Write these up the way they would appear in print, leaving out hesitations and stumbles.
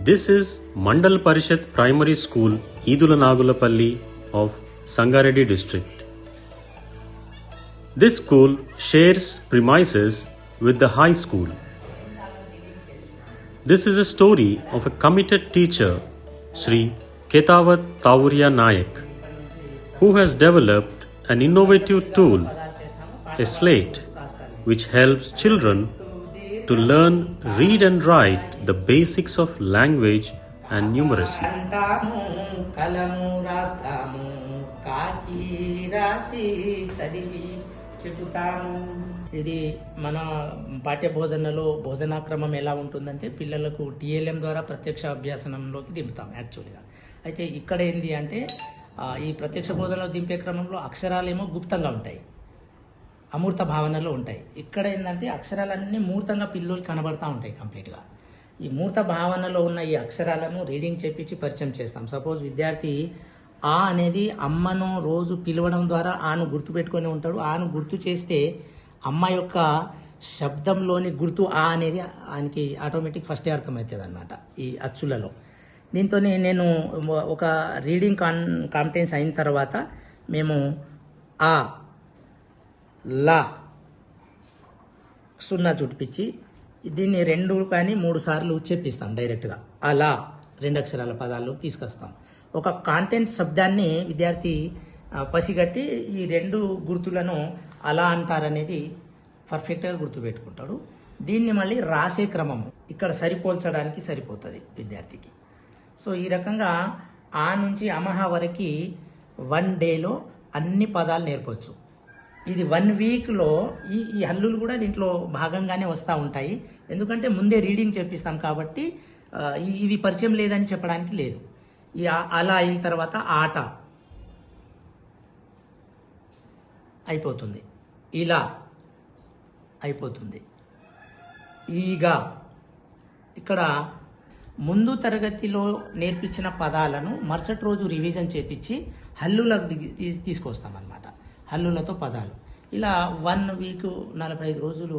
This is Mandal Parishad Primary School, Idula-Nagulapalli of Sangareddy district. This school shares premises with the high school. This is a story of a committed teacher, Sri Ketavat Tavuriya Nayak, who has developed an innovative tool, a slate, which helps children to learn, read and write the basics of language and numeracy. ఇది మన పాఠ్య బోధనలో బోధనా క్రమం ఎలా ఉంటుందంటే పిల్లలకు TLM ద్వారా ప్రత్యక్ష అభ్యాసనంలోకి దింపుతాం యాక్చువల్గా. అయితే ఇక్కడ ఏంటి అంటే ఈ ప్రత్యక్ష బోధనలో దింపే క్రమంలో అక్షరాలేమో గుప్తంగా ఉంటాయి, అమూర్త భావనలో ఉంటాయి. ఇక్కడ ఏంటంటే అక్షరాలన్నీ మూర్తంగా పిల్లలు కనబడతా ఉంటాయి కంప్లీట్గా. ఈ మూర్త భావనలో ఉన్న ఈ అక్షరాలను రీడింగ్ చేపించి పరిచయం చేస్తాం. సపోజ్ విద్యార్థి ఆ అనేది అమ్మను రోజు పిలవడం ద్వారా ఆను గుర్తుపెట్టుకొని ఉంటాడు. ఆను గుర్తు చేస్తే అమ్మ యొక్క శబ్దంలోని గుర్తు ఆ అనేది ఆయనకి ఆటోమేటిక్ ఫస్టే అర్థమవుతుంది అనమాట ఈ అచ్చులలో. దీంతో నేను ఒక రీడింగ్ కాంపిటెన్స్ అయిన తర్వాత మేము ఆ లా సున్నా చుట్టించి దీన్ని 2 కానీ 3 సార్లు చెప్పిస్తాం డైరెక్ట్గా. అలా 2 అక్షరాల పదాలు తీసుకొస్తాం. ఒక కాంటెంట్ శబ్దాన్ని విద్యార్థి పసిగట్టి ఈ 2 గుర్తులను అలా అంటారనేది పర్ఫెక్ట్గా గుర్తుపెట్టుకుంటాడు. దీన్ని మళ్ళీ రాసే క్రమం ఇక్కడ సరిపోల్చడానికి సరిపోతుంది విద్యార్థికి. సో ఈ రకంగా ఆ నుంచి అమహ వరకు 1 డేలో అన్ని పదాలు నేర్పవచ్చు. ఇది 1 వీక్లో ఈ హల్లులు కూడా దీంట్లో భాగంగానే వస్తూ ఉంటాయి. ఎందుకంటే ముందే రీడింగ్ చెప్పిస్తాం కాబట్టి ఇవి పరిచయం లేదని చెప్పడానికి లేదు. ఈ అలా అయిన తర్వాత ఆట అయిపోతుంది, ఇలా అయిపోతుంది, ఈగా. ఇక్కడ ముందు తరగతిలో నేర్పించిన పదాలను మరుసటి రోజు రివిజన్ చేపించి హల్లులకు తీసుకొస్తామన్నమాట. హల్లులతో పదాలు ఇలా 1 వీక్ 45 రోజులు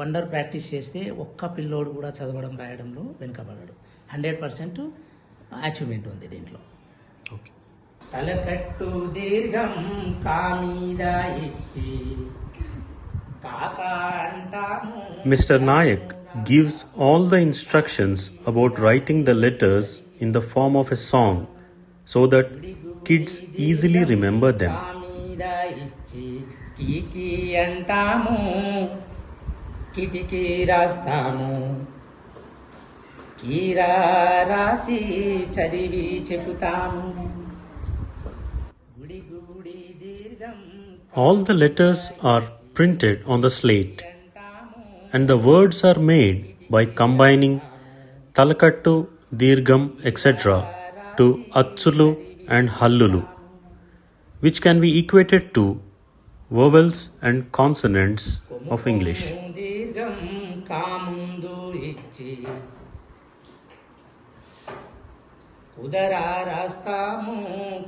వండర్ ప్రాక్టీస్ చేస్తే ఒక్క పిల్లోడు కూడా చదవడం రాయడంలో వెనుకబడడు. 100% అచీవ్మెంట్ ఉంది దీంట్లో. తలకట్టు దీర్ఘం కామీద ఇచ్చి కాకా అంటాము. Mr. Nayak gives all the instructions about writing the letters in the form of a song so that kids easily remember them. కీకి అంటాము, కిటికీ రాస్తాము, కీరా రాసి చదివి చెబుతాము. గుడి గుడి దీర్ఘం. All the letters are printed on the slate and the words are made by combining talakattu, dirgham, etc. to achulu and hallulu, which can be equated to vowels and consonants of English. దీర్ఘం కాముందు ఇచ్చి కుదరా రాస్తాము,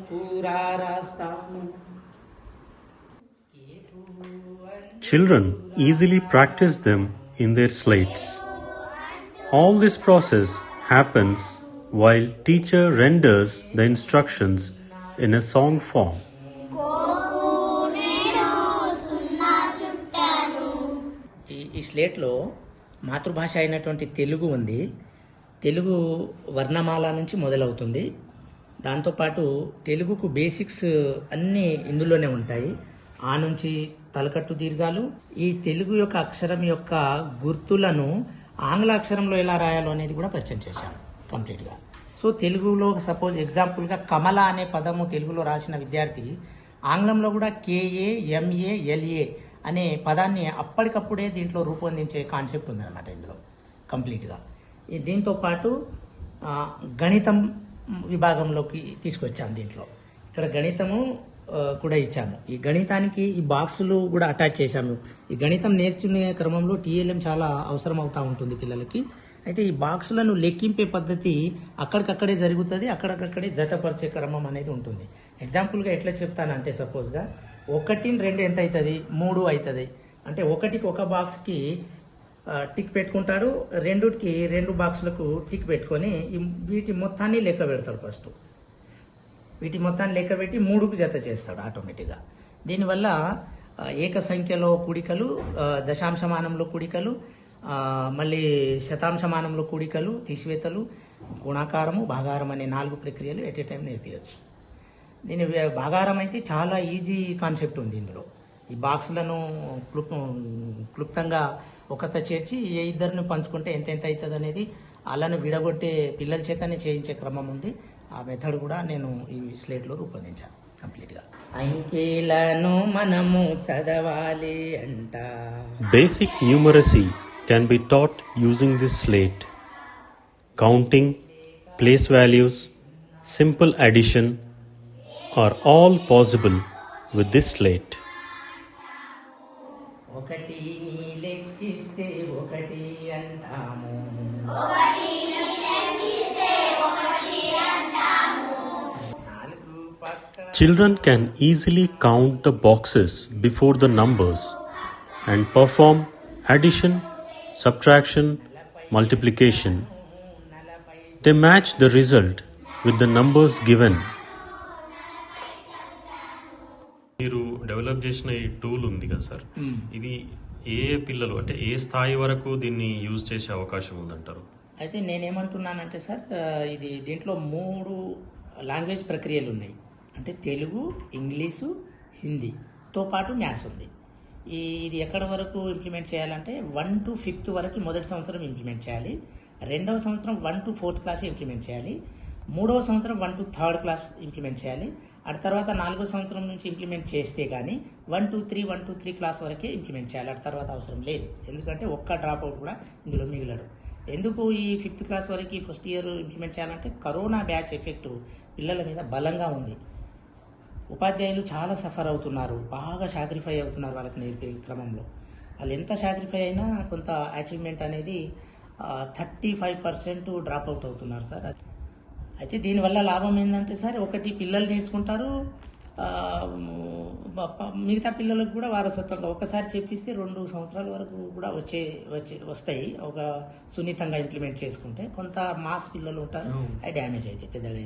కూరా రాస్తాము. Children easily practice them in their slates. All this process happens while teacher renders the instructions in a song form. ఈ స్లేట్లో మాతృభాష అయినటువంటి తెలుగు ఉంది. తెలుగు వర్ణమాల నుంచి మొదలవుతుంది. దాంతోపాటు తెలుగుకు బేసిక్స్ అన్నీ ఇందులోనే ఉంటాయి. ఆ నుంచి తలకట్టు దీర్ఘాలు, ఈ తెలుగు యొక్క అక్షరం యొక్క గుర్తులను ఆంగ్ల అక్షరంలో ఎలా రాయాలో అనేది కూడా పరిచయం చేశాను కంప్లీట్గా. సో తెలుగులో సపోజ్ ఎగ్జాంపుల్గా కమల అనే పదము తెలుగులో రాసిన విద్యార్థి ఆంగ్లంలో కూడా KA MA LA అనే పదాన్ని అప్పటికప్పుడే దీంట్లో రూపొందించే కాన్సెప్ట్ ఉందన్నమాట ఇందులో కంప్లీట్గా. దీంతో పాటు గణితం విభాగంలోకి తీసుకొచ్చాము. దీంట్లో ఇక్కడ గణితము కూడా ఇచ్చాము. ఈ గణితానికి ఈ బాక్సులు కూడా అటాచ్ చేశాము. ఈ గణితం నేర్చుకునే క్రమంలో టీఎల్ఎం చాలా అవసరం అవుతూ ఉంటుంది పిల్లలకి. అయితే ఈ బాక్సులను లెక్కింపే పద్ధతి అక్కడికక్కడే జరుగుతుంది, అక్కడికక్కడే జతపరిచే క్రమం అనేది ఉంటుంది. ఎగ్జాంపుల్గా ఎట్లా చెప్తానంటే సపోజ్గా 1 2 ఎంత అవుతుంది, 3 అవుతుంది. అంటే 1కి ఒక బాక్స్కి టిక్ పెట్టుకుంటాడు. రెండుకి 2 బాక్సులకు టిక్ పెట్టుకొని వీటి మొత్తాన్ని లెక్క పెడతాడు. ఫస్ట్ వీటి మొత్తాన్ని లెక్క పెట్టి 3కు జత చేస్తాడు ఆటోమేటిక్గా. దీనివల్ల ఏక సంఖ్యలో కూడికలు, దశాంశమానంలో కూడికలు, మళ్ళీ శతాంశమానంలో కూడికలు, తీసివేతలు, గుణాకారము, భాగారం అనే 4 ప్రక్రియలు ఎట్ ఏ టైం నేర్పించవచ్చు. దీని భాగారం అయితే చాలా ఈజీ కాన్సెప్ట్ ఉంది ఇందులో. ఈ బాక్సులను క్లుప్తంగా ఒకత చేర్చి ఏ ఇద్దరిని పంచుకుంటే ఎంత అవుతుంది అనేది అలానే విడగొట్టే పిల్లల చేతనే చేయించే క్రమం ఉంది. ఆ మెథడ్ కూడా నేను ఈ స్లేట్లో రూపొందించాను కంప్లీట్గా. అంకెలను మనము చదవాలి అంట. Basic numeracy can be taught using this slate. Counting, place values, simple addition are all possible with this slate. ఒకటి లెక్కిస్తే ఒకటి అంటాము. Children can easily count the boxes before the numbers and perform addition, subtraction, multiplication. They match the result with the numbers given. మీరు develop చేసిన ఈ tool ఉంది కదా sir, ఇది ఏ పిల్లలు అంటే ఏ స్థాయి వరకు దీన్ని యూజ్ చేసే అవకాశం ఉందంటారు? అయితే నేనేమంటున్నానంటే సార్, ఇది దీంట్లో 3 లాంగ్వేజ్ ప్రక్రియలు ఉన్నాయి. అంటే తెలుగు, ఇంగ్లీషు, హిందీతో పాటు మ్యాథ్స్ ఉంది. ఇది ఎక్కడి వరకు ఇంప్లిమెంట్ చేయాలంటే 1 to 5th వరకు మొదటి సంవత్సరం ఇంప్లిమెంట్ చేయాలి. 2వ సంవత్సరం 1 to 4th క్లాస్ ఇంప్లిమెంట్ చేయాలి. 3వ సంవత్సరం 1 to 3rd క్లాస్ ఇంప్లిమెంట్ చేయాలి. ఆ తర్వాత 4వ సంవత్సరం నుంచి ఇంప్లిమెంట్ చేస్తే కానీ 1 to 3 క్లాస్ వరకే ఇంప్లిమెంట్ చేయాలి. ఆ తర్వాత అవసరం లేదు. ఎందుకంటే ఒక్క డ్రాప్ అవుట్ కూడా ఇందులో మిగిలడు. ఎందుకు ఈ 5th క్లాస్ వరకు ఫస్ట్ ఇయర్ ఇంప్లిమెంట్ చేయాలంటే కరోనా బ్యాచ్ ఎఫెక్ట్ పిల్లల మీద బలంగా ఉంది. ఉపాధ్యాయులు చాలా సఫర్ అవుతున్నారు, బాగా సాక్రిఫై అవుతున్నారు వాళ్ళకి నేర్పే క్రమంలో. వాళ్ళు ఎంత సాక్రిఫై అయినా కొంత అచీవ్మెంట్ అనేది 35% డ్రాప్ అవుట్ అవుతున్నారు సార్. అయితే దీనివల్ల లాభం ఏంటంటే సార్, ఒకటి పిల్లలు నేర్చుకుంటారు, మిగతా పిల్లలకు కూడా వారసత్వంగా ఒకసారి చెప్పిస్తే 2 సంవత్సరాల వరకు కూడా వస్తాయి. ఒక సున్నితంగా ఇంప్లిమెంట్ చేసుకుంటే కొంత మాస్ పిల్లలు ఉంటారు, అది డ్యామేజ్ అయితే పెద్దగా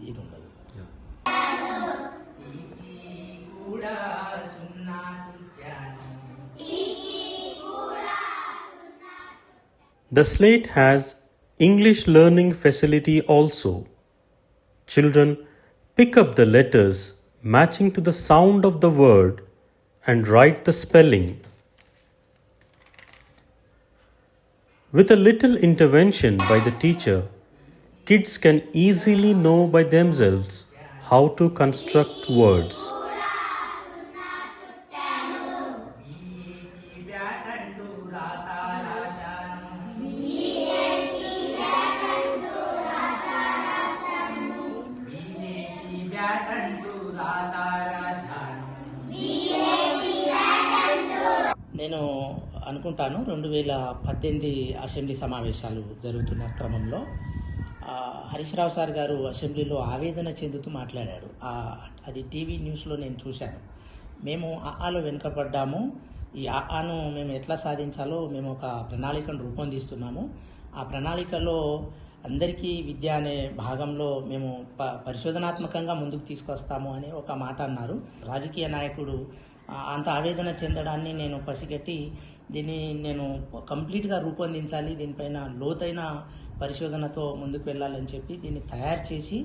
ఇది ఉండదు. The slate has English learning facility also. Children pick up the letters matching to the sound of the word and write the spelling. With a little intervention by the teacher, kids can easily know by themselves how to construct words. నేను అనుకుంటాను 2018 assembly సమావేశాలు జరుగుతున్న క్రమంలో Harish Rao sir గారు అసెంబ్లీలో ఆవేదన చెందుతూ మాట్లాడాడు. అది టీవీ న్యూస్లో నేను చూశాను. మేము ఆలో వెనుకబడ్డాము, ఈ ఆను మేము ఎట్లా సాధించాలో మేము ఒక ప్రణాళికను రూపొందిస్తున్నాము. ఆ ప్రణాళికలో అందరికీ విద్య అనే భాగంలో మేము పరిశోధనాత్మకంగా ముందుకు తీసుకొస్తాము అని ఒక మాట అన్నారు. రాజకీయ నాయకుడు అంత ఆవేదన చెందడాన్ని నేను పసిగట్టి దీన్ని నేను కంప్లీట్గా రూపొందించాలి, దీనిపైన లోతైన పరిశోధనతో ముందుకు వెళ్ళాలని చెప్పి దీన్ని తయారు చేసి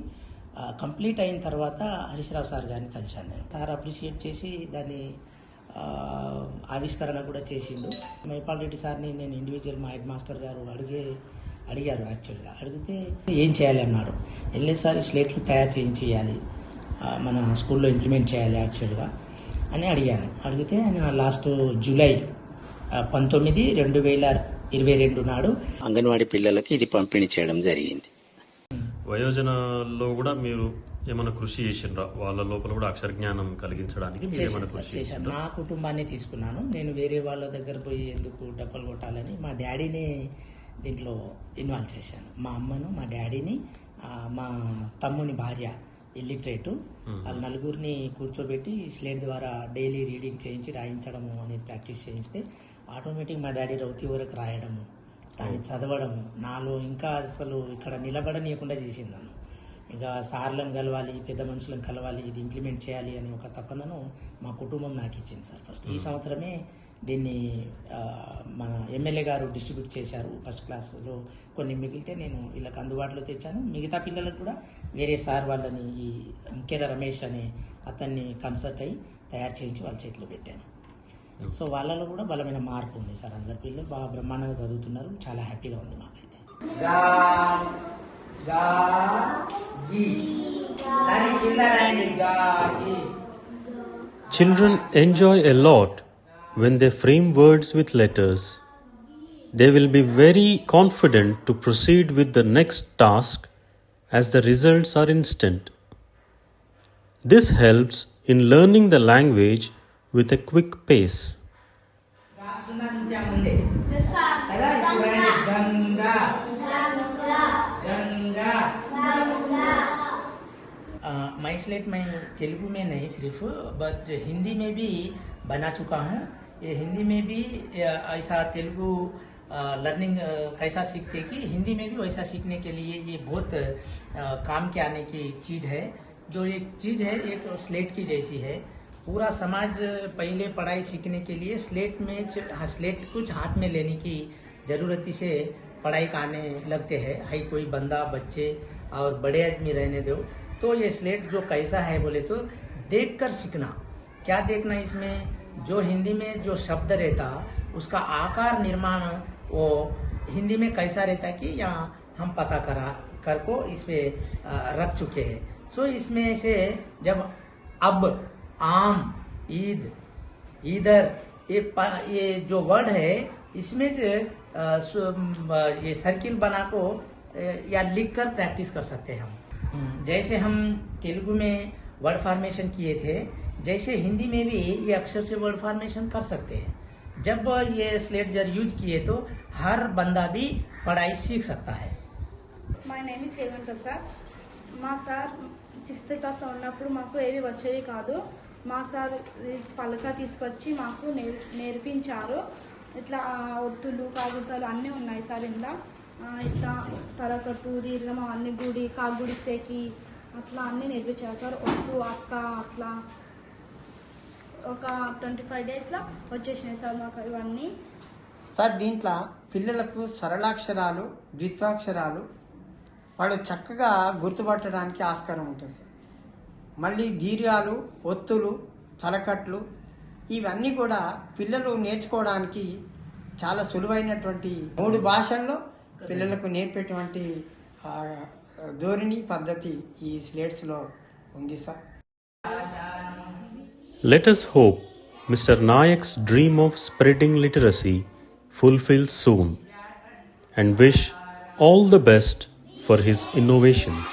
కంప్లీట్ అయిన తర్వాత హరీష్ రావు సార్ గారిని కలిశాను. నేను సార్ అప్రిషియేట్ చేసి దాన్ని ఆవిష్కరణ కూడా చేసిండు. మైపాల్ రెడ్డి సార్ని నేను ఇండివిజువల్ మా హెడ్ మాస్టర్ గారు అడిగారు. యాక్చువల్గా అడిగితే ఏం చేయాలి అన్నాడు. సార్ ఈ స్లేట్లు తయారు చేయాలి, మన స్కూల్లో ఇంప్లిమెంట్ చేయాలి యాక్చువల్గా అని అడిగితే లాస్ట్ జూలై 19, 2022 నాడు అంగన్వాడీ పిల్లలకి ఇది పంపిణీ చేయడం జరిగింది. వయోజనాల్లో కూడా మీరు ఏమైనా కృషి చేసిండ్రా? వాళ్ళ లోపల కూడా అక్షర జ్ఞానం కలిగించడానికి చేశాను. నా కుటుంబాన్ని తీసుకున్నాను. నేను వేరే వాళ్ళ దగ్గర పోయి ఎందుకు డబ్బులు కొట్టాలని మా డాడీని దీంట్లో ఇన్వాల్వ్ చేశాను. మా అమ్మను, మా డాడీని, మా తమ్ముని భార్య ఇల్లిటరేట్. వాళ్ళు నలుగురిని కూర్చోబెట్టి స్లేట్ ద్వారా డైలీ రీడింగ్ చేయించి రాయించడము అనేది ప్రాక్టీస్ చేయిస్తే ఆటోమేటిక్ మా డాడీ రౌతి వరకు రాయడము, దాన్ని చదవడము నాలో ఇంకా అసలు ఇక్కడ నిలబడనీయకుండా చేసింది నన్ను. ఇక సార్లను కలవాలి, పెద్ద మనుషులను కలవాలి, ఇది ఇంప్లిమెంట్ చేయాలి అనే ఒక తపనను మా కుటుంబం నాకు ఇచ్చింది సార్. ఫస్ట్ ఈ సంవత్సరమే దీన్ని మన ఎమ్మెల్యే గారు డిస్ట్రిబ్యూట్ చేశారు. ఫస్ట్ క్లాస్లో కొన్ని మిగిలితే నేను వీళ్ళకి అందుబాటులో తెచ్చాను. మిగతా పిల్లలకు కూడా వేరే సార్ వాళ్ళని ఈ ముఖ్యంగా రమేష్ అనే అతన్ని కన్సల్ట్ అయ్యి తయారు చేయించి వాళ్ళ చేతిలో పెట్టాను. సో వాళ్ళలో కూడా బలమైన మార్పు ఉంది సార్. అందరి పిల్లలు బాగా బ్రహ్మాండంగా చదువుతున్నారు. చాలా హ్యాపీగా ఉంది మాకైతే. Children enjoy a lot when they frame words with letters. They will be very confident to proceed with the next task as the results are instant. This helps in learning the language with a quick pace. My slate मैं तेलुगु में नहीं सिर्फ but Hindi में भी बना चुका हूँ. ये हिंदी में भी ऐसा तेलुगु लर्निंग कैसा सीखते कि हिंदी में भी वैसा सीखने के लिए ये बहुत काम के आने की चीज़ है. जो एक चीज़ है एक स्लेट की जैसी है. पूरा समाज पहले पढ़ाई सीखने के लिए स्लेट कुछ हाथ में लेने की ज़रूरत से पढ़ाई का आने लगते हैं. है कोई बंदा बच्चे और बड़े आदमी रहने दो. तो ये स्लेट जो कैसा है बोले तो देखकर सीखना. क्या देखना इसमें जो हिंदी में जो शब्द रहता उसका आकार निर्माण वो हिंदी में कैसा रहता कि यहाँ हम पता कर को इस पे रख चुके हैं. सो इसमें से जब अब आम ईद इधर ये जो वर्ड है इसमें ये सर्किल बना को या लिख कर प्रैक्टिस कर सकते हैं हम. जैसे हम तेलुगु में वर्ड फॉर्मेशन किए थे जैसे हिंदी में भी ये अक्षर से वर्ड फॉर्मेशन कर सकते हैं. जब ये स्लेट जर यूज किए तो हर बंदा भी पढ़ाई सीख सकता है. My name is Hemant Prasad. మా సార్ 6th క్లాస్లో ఉన్నప్పుడు మాకు ఏవి వచ్చేవి కాదు. మా సార్ పలక తీసుకొచ్చి మాకు నేర్పించారు. ఇట్లా ఒత్తులు కాగుతాలు అన్నీ ఉన్నాయి సార్. ఇంట్లో ఇట్లా తలకట్టు దీర్ఘం అన్ని గుడి కాగుడి సేకి అట్లా అన్నీ నేర్పించారు సార్. ఒత్తు అక్క అట్లా ఒక 25 డేస్లో వచ్చేసినాయి సార్ మాకు ఇవన్నీ. సార్ దీంట్లో పిల్లలకు సరళాక్షరాలు ద్విత్వాక్షరాలు వాళ్ళు చక్కగా గుర్తుపట్టడానికి ఆస్కారం ఉంటుంది సార్. మళ్ళీ దీర్ఘాలు ఒత్తులు తలకట్లు ఇవన్నీ కూడా పిల్లలు నేర్చుకోవడానికి చాలా సులువైనటువంటి 3 భాషల్లో పిల్లలకు నేర్పేటువంటి ధోరణి పద్ధతి ఈ స్లేట్స్లో ఉంది sir. Let us hope Mr. Nayak's dream of spreading literacy fulfills soon and wish all the best for his innovations.